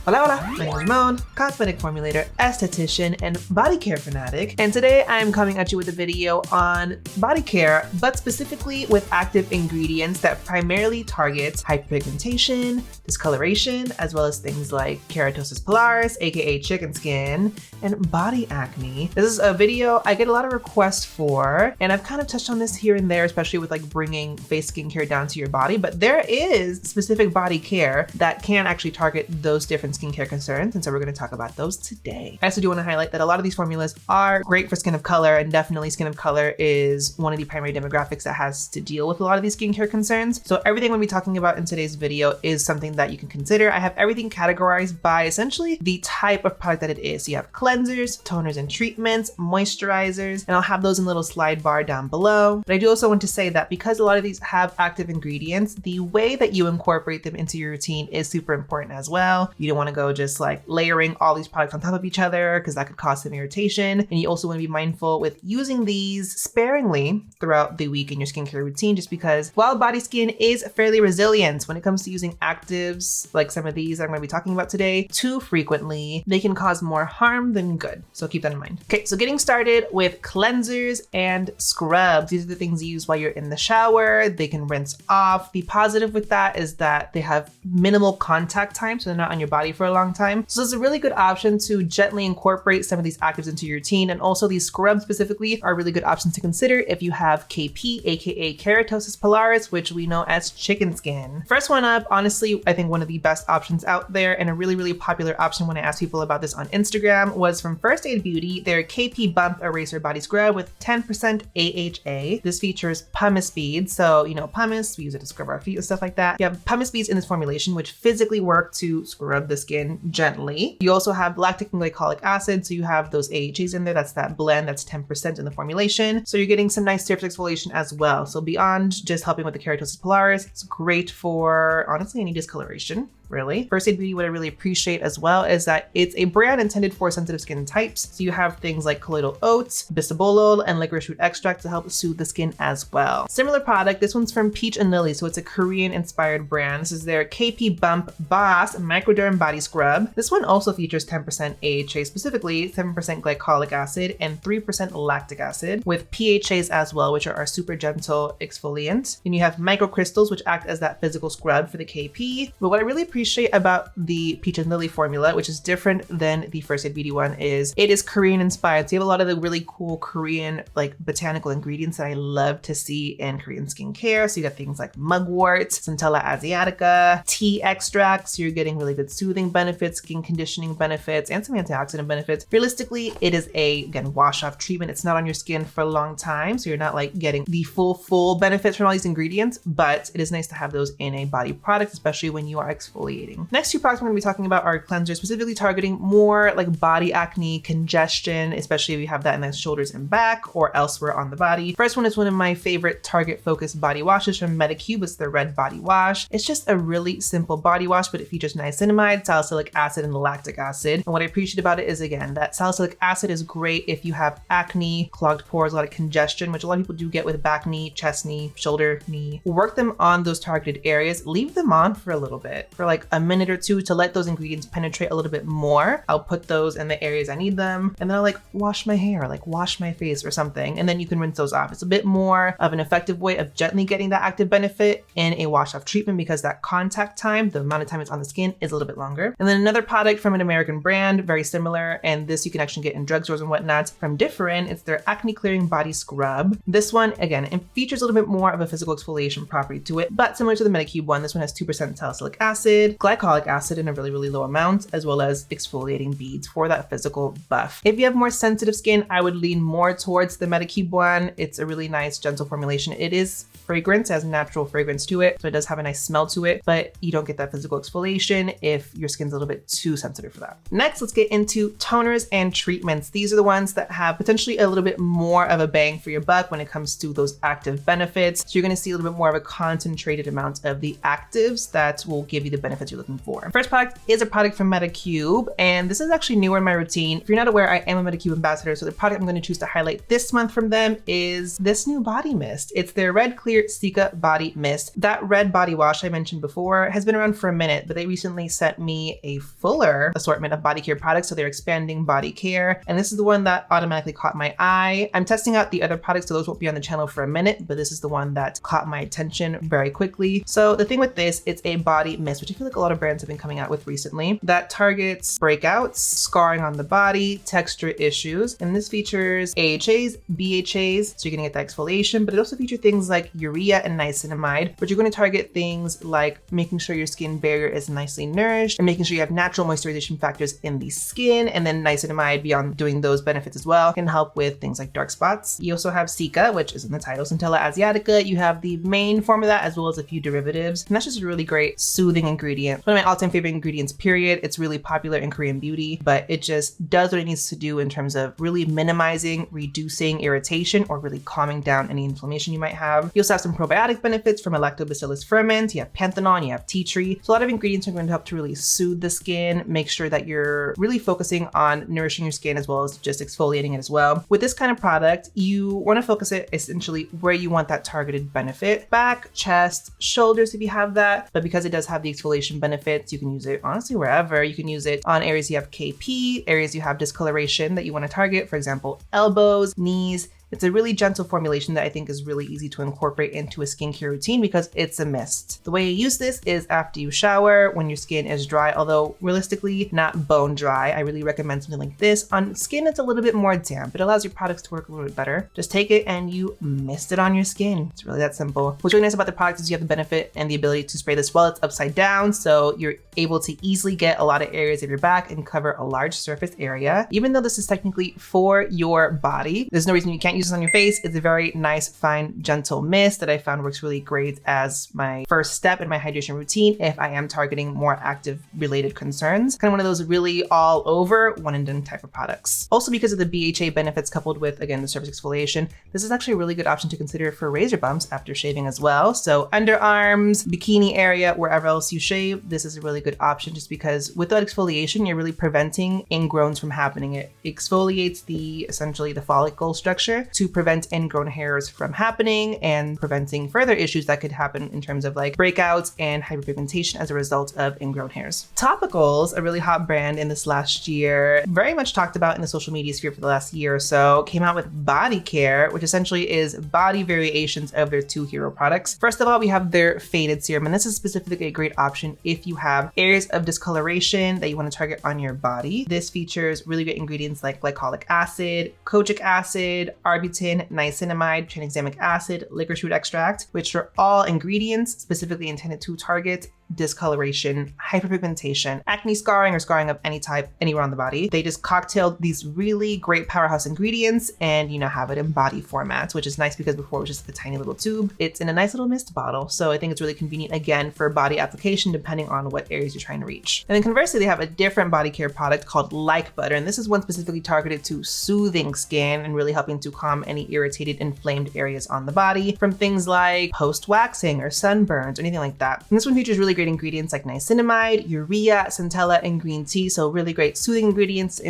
Hola, hola, my name is Ramon, cosmetic formulator, esthetician, and body care fanatic. And today I'm coming at you with a video on body care, but specifically with active ingredients that primarily targets hyperpigmentation, discoloration, as well as things like keratosis pilaris, aka chicken skin, and body acne. This is a video I get a lot of requests for, and I've kind of touched on this here and there, especially with like bringing face skincare down to your body, but there is specific body care that can actually target those different skincare concerns, and so we're going to talk about those today. I also do want to highlight that a lot of these formulas are great for skin of color, and definitely skin of color is one of the primary demographics that has to deal with a lot of these skincare concerns. So everything we'll be talking about in today's video is something that you can consider. I have everything categorized by essentially the type of product that it is. So you have cleansers, toners and treatments, moisturizers, and I'll have those in a little slide bar down below. But I do also want to say that because a lot of these have active ingredients, the way that you incorporate them into your routine is super important as well. You don't want to go just like layering all these products on top of each other because that could cause some irritation. And you also want to be mindful with using these sparingly throughout the week in your skincare routine, just because while body skin is fairly resilient, when it comes to using actives like some of these I'm going to be talking about today, too frequently, they can cause more harm than good. So keep that in mind. Okay, so getting started with cleansers and scrubs. These are the things you use while you're in the shower. They can rinse off. The positive with that is that they have minimal contact time, so they're not on your body for a long time. So it's a really good option to gently incorporate some of these actives into your routine. And also these scrubs specifically are really good options to consider if you have KP, aka keratosis pilaris, which we know as chicken skin. First one up, honestly, I think one of the best options out there, and a really popular option when I asked people about this on Instagram, was from First Aid Beauty, their KP Bump Eraser Body Scrub with 10% AHA. This features pumice beads. So, you know, pumice, we use it to scrub our feet and stuff like that. You have pumice beads in this formulation, which physically work to scrub the skin gently. You also have lactic and glycolic acid. So you have those AHAs in there. That's that blend that's 10% in the formulation. So you're getting some nice surface exfoliation as well. So beyond just helping with the keratosis pilaris, it's great for honestly any discoloration. Really. First Aid Beauty, what I really appreciate as well is that it's a brand intended for sensitive skin types. So you have things like colloidal oats, bisabolol, and licorice root extract to help soothe the skin as well. Similar product, this one's from Peach and Lily, so it's a Korean inspired brand. This is their KP Bump Boss Microderm Body Scrub. This one also features 10% AHA, specifically 7% glycolic acid and 3% lactic acid, with PHAs as well, which are our super gentle exfoliant. And you have microcrystals, which act as that physical scrub for the KP. But what I really appreciate about the Peach and Lily formula, which is different than the First Aid Beauty one, is it is Korean inspired. So you have a lot of the really cool Korean like botanical ingredients that I love to see in Korean skincare. So you got things like mugwort, Centella asiatica, tea extracts. So you're getting really good soothing benefits, skin conditioning benefits, and some antioxidant benefits. Realistically, it is again, wash off treatment. It's not on your skin for a long time. So you're not like getting the full benefits from all these ingredients, but it is nice to have those in a body product, especially when you are exfoliating. Next two products we're going to be talking about are cleansers, specifically targeting more like body acne, congestion, especially if you have that in the shoulders and back or elsewhere on the body. First one is one of my favorite target focused body washes from Medicube. It's the red body wash. It's just a really simple body wash, but it features niacinamide, salicylic acid, and lactic acid. And what I appreciate about it is, again, that salicylic acid is great if you have acne, clogged pores, a lot of congestion, which a lot of people do get with back knee, chest knee, shoulder knee. Work them on those targeted areas. Leave them on for a little bit, for like a minute or two, to let those ingredients penetrate a little bit more. I'll put those in the areas I need them, and then I'll like wash my hair, like wash my face or something, and then you can rinse those off. It's a bit more of an effective way of gently getting that active benefit in a wash off treatment, because that contact time, the amount of time it's on the skin, is a little bit longer. And then another product from an American brand, very similar, and this you can actually get in drugstores and whatnot, from Differin. It's their acne clearing body scrub. This one, again, it features a little bit more of a physical exfoliation property to it, but similar to the Medicube one, this one has 2% salicylic acid, glycolic acid in a really low amount, as well as exfoliating beads for that physical buff. If you have more sensitive skin, I would lean more towards the Medicube one. It's a really nice, gentle formulation. It is fragrance, has natural fragrance to it, so it does have a nice smell to it, but you don't get that physical exfoliation if your skin's a little bit too sensitive for that. Next, let's get into toners and treatments. These are the ones that have potentially a little bit more of a bang for your buck when it comes to those active benefits. So you're going to see a little bit more of a concentrated amount of the actives that will give you the benefit benefits you're looking for. First product is a product from Medicube, and this is actually newer in my routine. If you're not aware, I am a Medicube ambassador, so the product I'm going to choose to highlight this month from them is this new body mist. It's their Red Clear Cica Body Mist. That red body wash I mentioned before has been around for a minute, but they recently sent me a fuller assortment of body care products, so they're expanding body care, and this is the one that automatically caught my eye. I'm testing out the other products, so those won't be on the channel for a minute, but this is the one that caught my attention very quickly. So the thing with this, it's a body mist, which I feel like a lot of brands have been coming out with recently, that targets breakouts, scarring on the body, texture issues, and this features AHAs, BHAs, so you're gonna get that exfoliation, but it also features things like urea and niacinamide, but you're gonna target things like making sure your skin barrier is nicely nourished and making sure you have natural moisturization factors in the skin, and then niacinamide, beyond doing those benefits as well, can help with things like dark spots. You also have Cica, which is in the title, Centella asiatica. You have the main form of that as well as a few derivatives, and that's just a really great soothing ingredient. One of my all-time favorite ingredients, period. It's really popular in Korean beauty, but it just does what it needs to do in terms of really minimizing, reducing irritation, or really calming down any inflammation you might have. You also have some probiotic benefits from a lactobacillus ferment. You have panthenol, you have tea tree. So a lot of ingredients are going to help to really soothe the skin, make sure that you're really focusing on nourishing your skin as well as just exfoliating it as well. With this kind of product, you want to focus it essentially where you want that targeted benefit: back, chest, shoulders if you have that. But because it does have the exfoliation benefits, you can use it honestly wherever. You can use it on areas you have KP, areas you have discoloration that you want to target, for example, elbows, knees. It's a really gentle formulation that I think is really easy to incorporate into a skincare routine because it's a mist. The way you use this is after you shower, when your skin is dry, although realistically not bone dry. I really recommend something like this on skin that's a little bit more damp. It allows your products to work a little bit better. Just take it and you mist it on your skin. It's really that simple. What's really nice about the product is you have the benefit and the ability to spray this while it's upside down, so you're able to easily get a lot of areas of your back and cover a large surface area. Even though this is technically for your body, there's no reason you can't use this on your face. It's a very nice, fine, gentle mist that I found works really great as my first step in my hydration routine if I am targeting more active related concerns. Kind of one of those really all over, one and done type of products. Also, because of the BHA benefits coupled with, again, the surface exfoliation, this is actually a really good option to consider for razor bumps after shaving as well. So underarms, bikini area, wherever else you shave, this is a really good option just because with that exfoliation, you're really preventing ingrowns from happening. It exfoliates essentially the follicle structure to prevent ingrown hairs from happening and preventing further issues that could happen in terms of like breakouts and hyperpigmentation as a result of ingrown hairs. Topicals, a really hot brand in this last year, very much talked about in the social media sphere for the last year or so, came out with body care, which essentially is body variations of their two hero products. First of all, we have their faded serum, and this is specifically a great option if you have areas of discoloration that you want to target on your body. This features really good ingredients like glycolic acid, kojic acid, arbutin, niacinamide, tranexamic acid, licorice root extract, which are all ingredients specifically intended to target discoloration, hyperpigmentation, acne scarring, or scarring of any type anywhere on the body. They just cocktailed these really great powerhouse ingredients and have it in body formats, which is nice because before it was just a tiny little tube. It's in a nice little mist bottle, so I think it's really convenient again for body application depending on what areas you're trying to reach. And then conversely, they have a different body care product called Like Butter, and this is one specifically targeted to soothing skin and really helping to calm any irritated, inflamed areas on the body from things like post-waxing or sunburns or anything like that. And this one features really great ingredients like niacinamide, urea, centella, and green tea. So really great soothing ingredients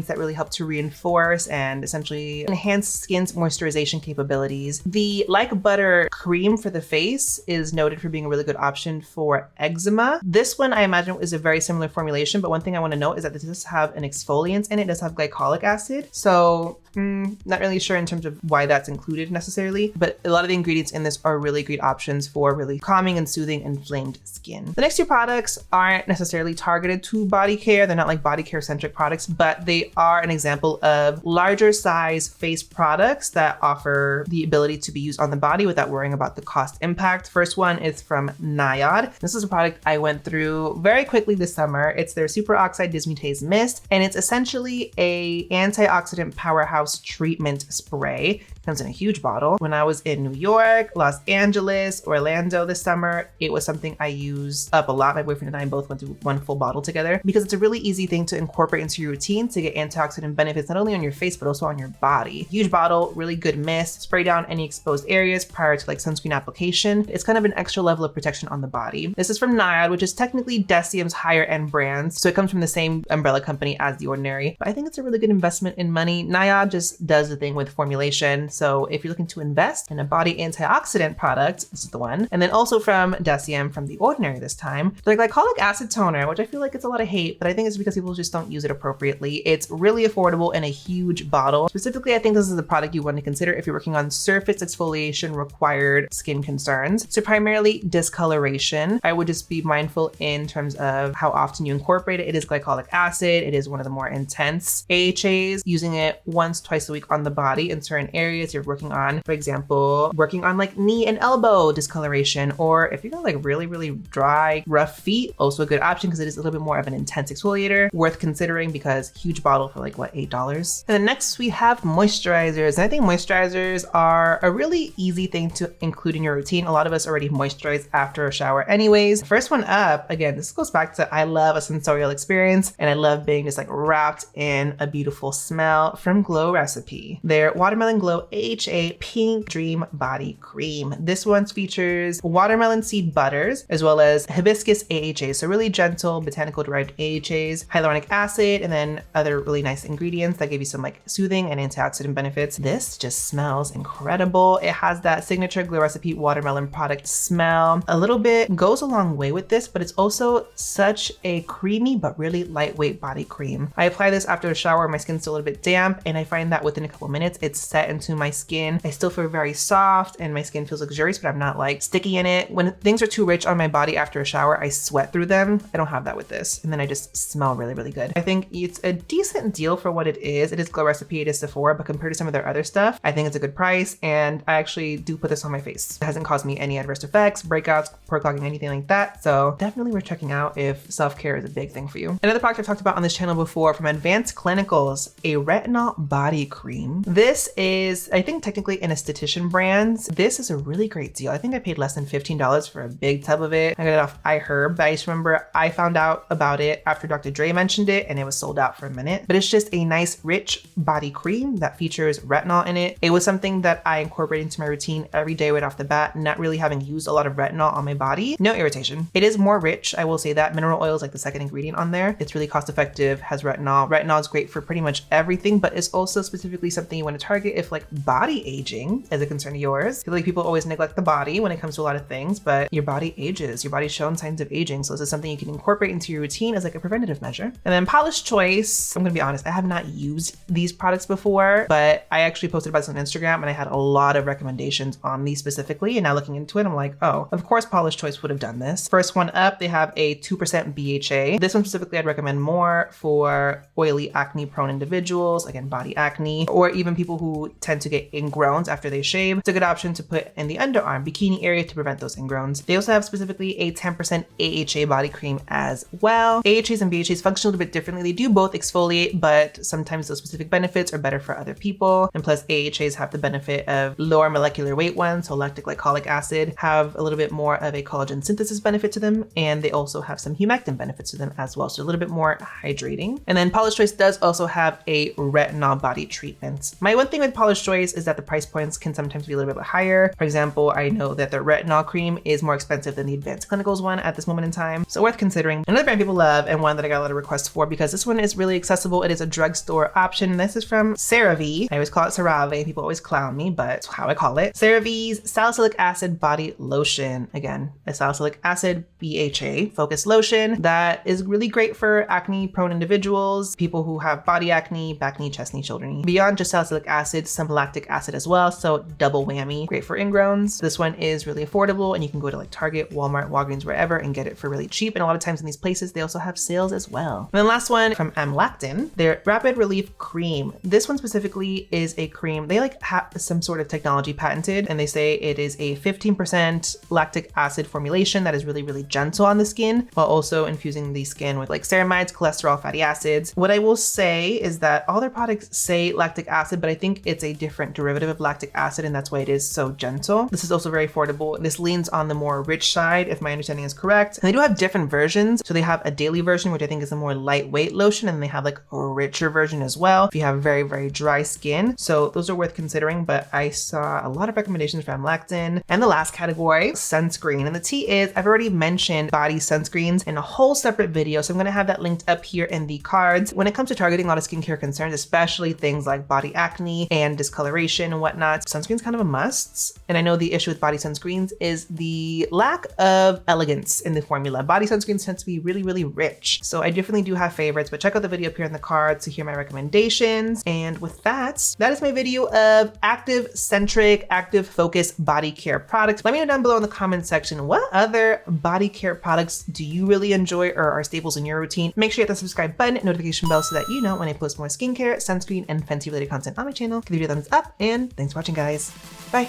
that really help to reinforce and essentially enhance skin's moisturization capabilities. The Like Butter cream for the face is noted for being a really good option for eczema. This one I imagine is a very similar formulation, but one thing I want to note is that this does have an exfoliant and it does have glycolic acid. So not really sure in terms of why that's included necessarily, but a lot of the ingredients in this are really great options for really calming and soothing inflamed skin. The next two products aren't necessarily targeted to body care. They're not like body care centric products, but they are an example of larger size face products that offer the ability to be used on the body without worrying about the cost impact. First one is from Niod. This is a product I went through very quickly this summer. It's their Superoxide Dismutase Mist, and it's essentially a antioxidant powerhouse treatment spray. Comes in a huge bottle. When I was in New York, Los Angeles, Orlando this summer, it was something I used up a lot. My boyfriend and I both went through one full bottle together because it's a really easy thing to incorporate into your routine to get antioxidant benefits not only on your face but also on your body. Huge bottle, really good mist, spray down any exposed areas prior to like sunscreen application. It's kind of an extra level of protection on the body. This is from Niod, which is technically Deciem higher end brands, so it comes from the same umbrella company as The Ordinary, but I think it's a really good investment in money. Niod just does the thing with formulation, so if you're looking to invest in a body antioxidant product, this is the one. And then also from Deciem, from The Ordinary this time, the glycolic acid toner, which I feel like it's a lot of hate, but I think it's because people just don't use it appropriately. It's really affordable in a huge bottle. Specifically, I think this is a product you want to consider if you're working on surface exfoliation required skin concerns. So primarily discoloration. I would just be mindful in terms of how often you incorporate it. It is glycolic acid. It is one of the more intense AHAs. Using it once, twice a week on the body in certain areas you're working on. For example, working on like knee and elbow discoloration, or if you got like really, really dry, rough feet, also a good option because it is a little bit more of an intense exfoliator. Worth considering because huge bottle for like what, $8. And then next we have moisturizers. And I think moisturizers are a really easy thing to include in your routine. A lot of us already moisturize after a shower anyways. First one up, again, this goes back to I love a sensorial experience and I love being just like wrapped in a beautiful smell from Glow Recipe. Their Watermelon Glow AHA Pink Dream Body Cream. This one features watermelon seed butters as well as hibiscus AHA. So really gentle botanical derived AHAs, hyaluronic acid, and then other really nice ingredients that give you some like soothing and antioxidant benefits. This just smells incredible. It has that signature Glow Recipe watermelon product smell. A little bit goes a long way with this, but it's also such a creamy but really lightweight body cream. I apply this after a shower. My skin's still a little bit damp, and I find that within a couple minutes, it's set into my skin. I still feel very soft and my skin feels luxurious, but I'm not like sticky in it. When things are too rich on my body after a shower, I sweat through them. I don't have that with this. And then I just smell really, really good. I think it's a decent deal for what it is. It is Glow Recipe, it is Sephora, but compared to some of their other stuff, I think it's a good price. And I actually do put this on my face. It hasn't caused me any adverse effects, breakouts, pore clogging, anything like that. So definitely worth checking out if self-care is a big thing for you. Another product I've talked about on this channel before from Advanced Clinicals, a retinol body cream. This is, I think, technically an esthetician brand. This is a really great deal. I think I paid less than $15 for a big tub of it. I got it off iHerb, but I just remember I found out about it after Dr. Dre mentioned it and it was sold out for a minute. But it's just a nice, rich body cream that features retinol in it. It was something that I incorporated into my routine every day right off the bat, not really having used a lot of retinol on my body. No irritation. It is more rich, I will say that. Mineral oil is like the second ingredient on there. It's really cost effective, has retinol. Retinol is great for pretty much everything, but it's also specifically something you want to target if like body aging is a concern of yours. I feel like people always neglect the body when it comes to a lot of things, but your body ages. Your body's shown signs of aging. So this is something you can incorporate into your routine as like a preventative measure. And then Polish Choice, I'm gonna be honest, I have not used these products before, but I actually posted about this on Instagram and I had a lot of recommendations on these specifically. And now looking into it, I'm like, oh, of course Polish Choice would have done this. First one up, they have a 2% BHA. This one specifically I'd recommend more for oily acne prone individuals, again, body acne, or even people who tend to get ingrowns after they shave. It's a good option to put in the underarm, bikini area to prevent those ingrowns. They also have specifically a 10% AHA body cream as well. AHAs and BHAs function a little bit differently. They do both exfoliate, but sometimes those specific benefits are better for other people. And plus AHAs have the benefit of lower molecular weight ones, so lactic glycolic acid, have a little bit more of a collagen synthesis benefit to them. And they also have some humectant benefits to them as well. So a little bit more hydrating. And then Polish Choice does also have a retinol body treatment. My one thing with Polish Choice is that the price points can sometimes be a little bit higher. For example, I know that the retinol cream is more expensive than the Advanced Clinicals one at this moment in time. So worth considering. Another brand people love and one that I got a lot of requests for because this one is really accessible. It is a drugstore option. This is from CeraVe. I always call it CeraVe. People always clown me, but it's how I call it. CeraVe's Salicylic Acid Body Lotion. Again, a salicylic acid BHA focused lotion that is really great for acne prone individuals, people who have body acne, back knee, chest knee, shoulder knee. Beyond just salicylic acid, some lactic acid as well. So double whammy, great for ingrowns. This one is really affordable and you can go to like Target, Walmart, Walgreens, wherever and get it for really cheap. And a lot of times in these places, they also have sales as well. And then last one from Amlactin, their Rapid Relief Cream. This one specifically is a cream. They like have some sort of technology patented and they say it is a 15% lactic acid formulation that is really, really gentle on the skin while also infusing the skin with like ceramides, cholesterol, fatty acids. What I will say is that all their products say lactic acid, but I think it's a different derivative of lactic acid, and that's why it is so gentle. This is also very affordable. This leans on the more rich side, if my understanding is correct. And they do have different versions. So they have a daily version, which I think is a more lightweight lotion, and they have like a richer version as well if you have very, very dry skin. So those are worth considering, but I saw a lot of recommendations from Lactin. And the last category, sunscreen. And the tea is, I've already mentioned body sunscreens in a whole separate video, so I'm gonna have that linked up here in the cards. When it comes to targeting a lot of skincare concerns, especially things like body acne and discoloration and whatnot, sunscreen's kind of a must. And I know the issue with body sunscreens is the lack of elegance in the formula. Body sunscreens tend to be really, really rich. So I definitely do have favorites, but check out the video up here in the cards to hear my recommendations. And with that, that is my video of active-centric, active-focused body care products. Let me know down below in the comment section, what other body care products do you really enjoy or are staples in your routine? Make sure you hit the subscribe button, notification bell, so that you know when I post more skincare, sunscreen, and Fenty related content on my channel. Give the video a thumbs up, and thanks for watching, guys. Bye.